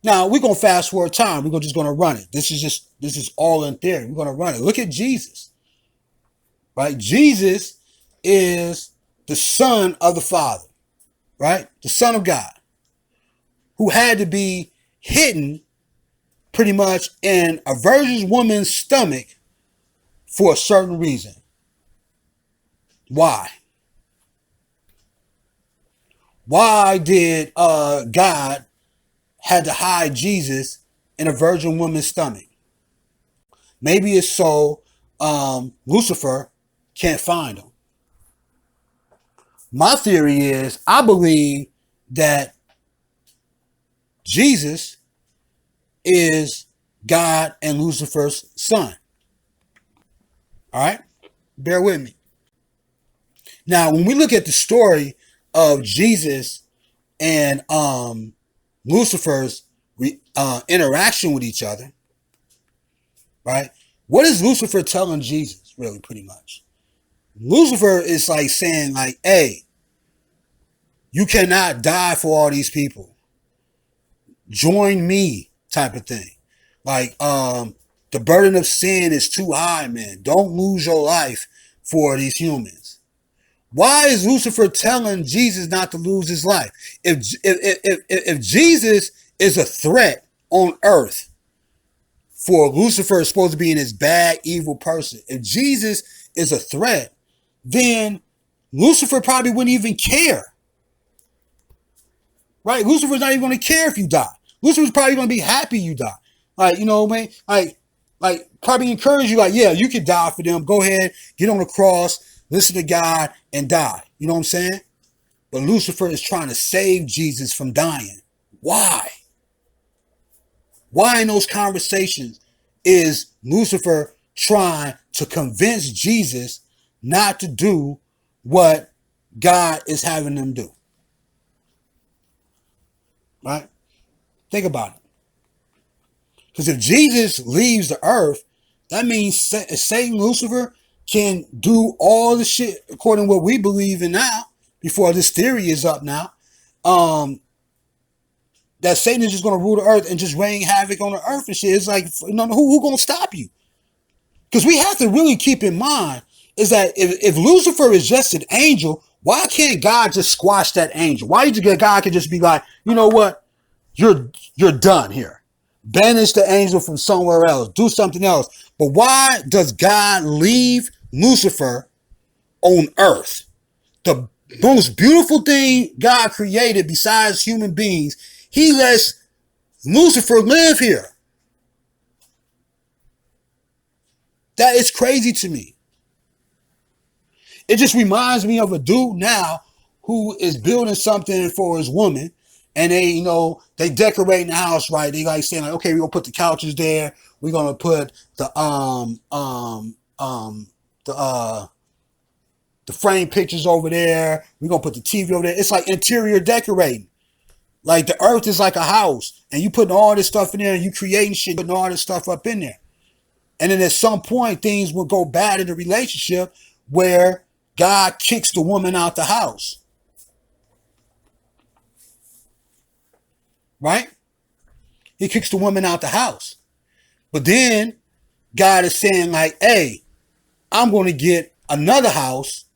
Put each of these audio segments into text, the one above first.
Now we're gonna fast forward time. We're just gonna run it. This is all in theory. We're gonna run it. Look at Jesus, right? Jesus is the Son of the Father, right? The Son of God, who had to be hidden pretty much in a virgin woman's stomach for a certain reason. Why? Why did God had to hide Jesus in a virgin woman's stomach? Maybe it's so Lucifer can't find him. My theory is I believe that Jesus is God and Lucifer's son. All right? Bear with me. Now, when we look at the story of Jesus and Lucifer's interaction with each other, right? What is Lucifer telling Jesus, really, pretty much? Lucifer is like saying, like, hey, you cannot die for all these people. Join me, type of thing. Like, the burden of sin is too high, man. Don't lose your life for these humans. Why is Lucifer telling Jesus not to lose his life? If Jesus is a threat on earth for Lucifer is supposed to be in his bad, evil person, if Jesus is a threat, then Lucifer probably wouldn't even care. Right? Lucifer's not even going to care if you die. Lucifer's probably going to be happy you die. Like, you know what I mean? Like probably encourage you, like, yeah, you could die for them. Go ahead, get on the cross, listen to God, and die. You know what I'm saying? But Lucifer is trying to save Jesus from dying. Why? Why in those conversations is Lucifer trying to convince Jesus not to do what God is having them do? Right? Think about it. Because if Jesus leaves the earth, that means Satan, Lucifer, can do all the shit according to what we believe in now, before this theory is up now, that Satan is just going to rule the earth and just rain havoc on the earth and shit. It's like, you know, who going to stop you? Because we have to really keep in mind is that if Lucifer is just an angel, why can't God just squash that angel? Why you think God can just be like, you know what? You're done here. Banish the angel from somewhere else. Do something else. But why does God leave Lucifer on earth? The most beautiful thing God created besides human beings, he lets Lucifer live here. That is crazy to me. It just reminds me of a dude now who is building something for his woman, and they, you know, they decorating the house right. They like saying, like, okay, we're gonna put the couches there. We're gonna put the frame pictures over there. We're gonna put the TV over there. It's like interior decorating. Like the earth is like a house, and you putting all this stuff in there, and you creating shit, putting all this stuff up in there. And then at some point, things will go bad in the relationship where God kicks the woman out the house. Right? He kicks the woman out the house. But then God is saying, like, hey, I'm going to get another house.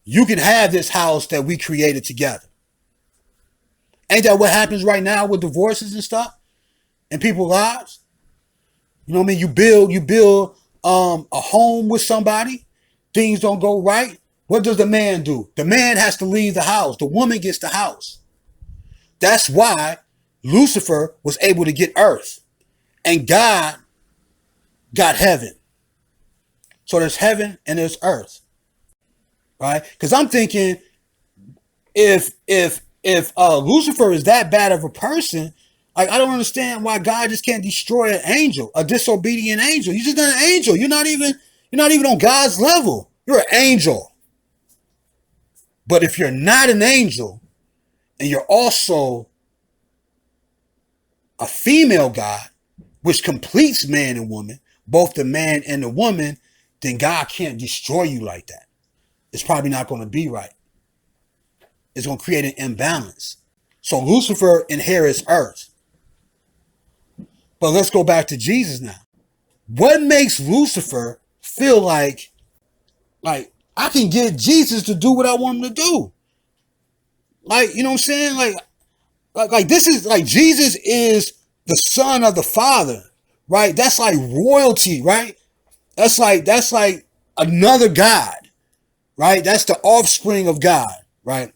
You can have this house that we created together. Ain't that what happens right now with divorces and stuff in people's lives? You know what I mean? You build a home with somebody. Things don't go right. What does the man do? The man has to leave the house. The woman gets the house. That's why Lucifer was able to get earth. And God got heaven. So there's heaven and there's earth. Right? Because I'm thinking if Lucifer is that bad of a person, like, I don't understand why God just can't destroy an angel, a disobedient angel. You're just not an angel. You're not even on God's level. You're an angel. But if you're not an angel and you're also a female God, which completes man and woman, both the man and the woman, then God can't destroy you like that. It's probably not going to be right. It's going to create an imbalance. So Lucifer inherits earth. But let's go back to Jesus now. What makes Lucifer feel like I can get Jesus to do what I want him to do? Like, you know what I'm saying? Like this is like Jesus is the son of the Father, right? That's like royalty, right? That's like another God, right? That's the offspring of God, right?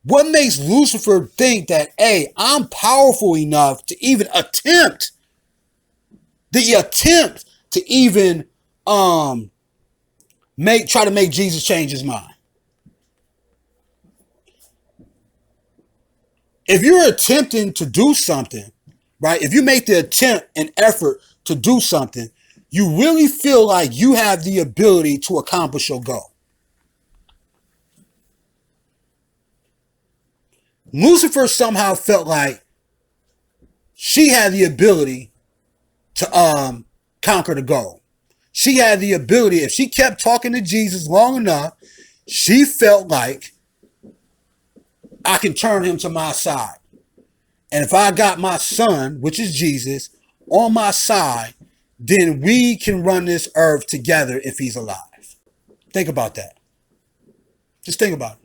What makes Lucifer think that, hey, I'm powerful enough to even attempt to even try to make Jesus change his mind? If you're attempting to do something, right? If you make the attempt and effort to do something, you really feel like you have the ability to accomplish your goal. Lucifer somehow felt like she had the ability to conquer the goal. She had the ability, if she kept talking to Jesus long enough, she felt like I can turn him to my side. And if I got my son, which is Jesus, on my side, then we can run this earth together if he's alive. Think about that. Just think about it.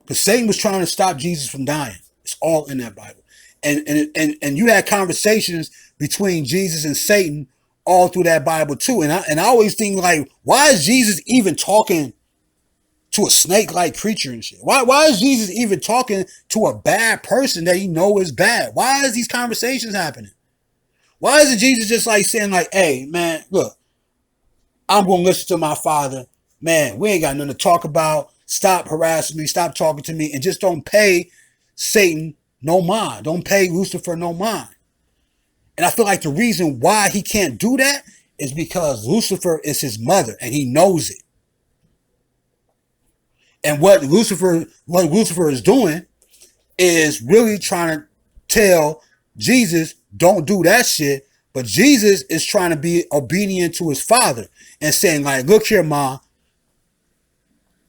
Because Satan was trying to stop Jesus from dying. It's all in that Bible. And you had conversations between Jesus and Satan all through that Bible too. And I always think, like, why is Jesus even talking to a snake-like creature and shit? Why is Jesus even talking to a bad person that he know is bad? Why is these conversations happening? Why isn't Jesus just like saying like, hey, man, look, I'm going to listen to my Father. Man, we ain't got nothing to talk about. Stop harassing me. Stop talking to me. And just don't pay Satan no mind. Don't pay Lucifer no mind. And I feel like the reason why he can't do that is because Lucifer is his mother and he knows it. And what Lucifer is doing is really trying to tell Jesus, don't do that shit. But Jesus is trying to be obedient to his Father and saying, like, look here, Ma,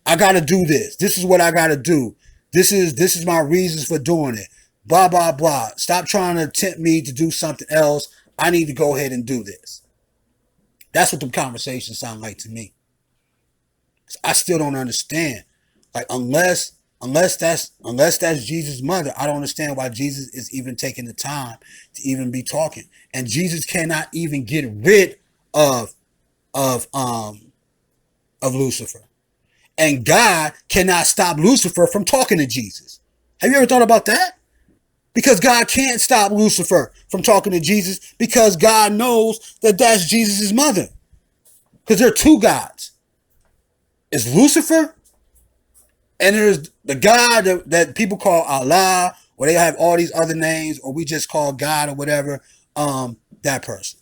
I got to do this. This is what I got to do. This is my reasons for doing it. Blah, blah, blah. Stop trying to tempt me to do something else. I need to go ahead and do this. That's what the conversations sound like to me. I still don't understand. Like, unless that's Jesus' mother, I don't understand why Jesus is even taking the time to even be talking. And Jesus cannot even get rid of Lucifer. And God cannot stop Lucifer from talking to Jesus. Have you ever thought about that? Because God can't stop Lucifer from talking to Jesus because God knows that that's Jesus' mother. Because there are two gods. It's Lucifer, and there's the God that people call Allah, or they have all these other names, or we just call God or whatever, that person.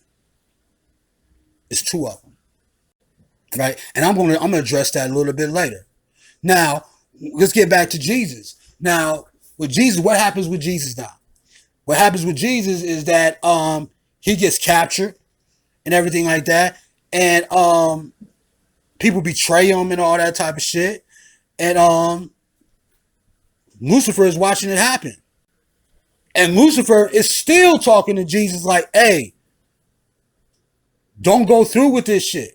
It's two of them. Right? And I'm gonna address that a little bit later. Now, let's get back to Jesus. Now, with Jesus, what happens with Jesus now? What happens with Jesus is that he gets captured and everything like that. And people betray him and all that type of shit. And Lucifer is watching it happen. And Lucifer is still talking to Jesus like, hey, don't go through with this shit.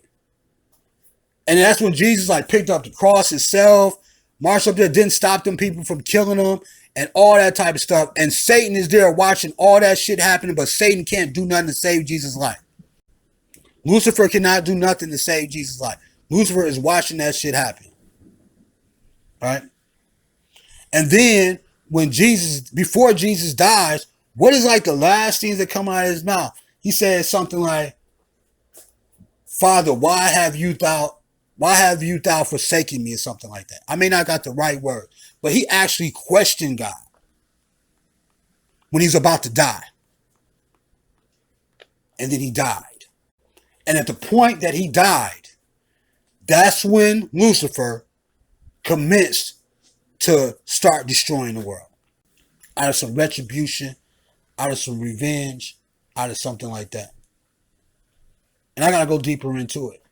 And that's when Jesus like picked up the cross himself, marched up there, didn't stop them people from killing them, and all that type of stuff. And Satan is there watching all that shit happening, but Satan can't do nothing to save Jesus' life. Lucifer cannot do nothing to save Jesus' life. Lucifer is watching that shit happen. Right? And then before Jesus dies, what is like the last things that come out of his mouth? He says something like, Father, why have you thou forsaken me, or something like that. I may not got the right word, but he actually questioned God when he's about to die. And then he died. And at the point that he died, that's when Lucifer commenced to start destroying the world. Out of some retribution, out of some revenge, out of something like that. And I got to go deeper into it.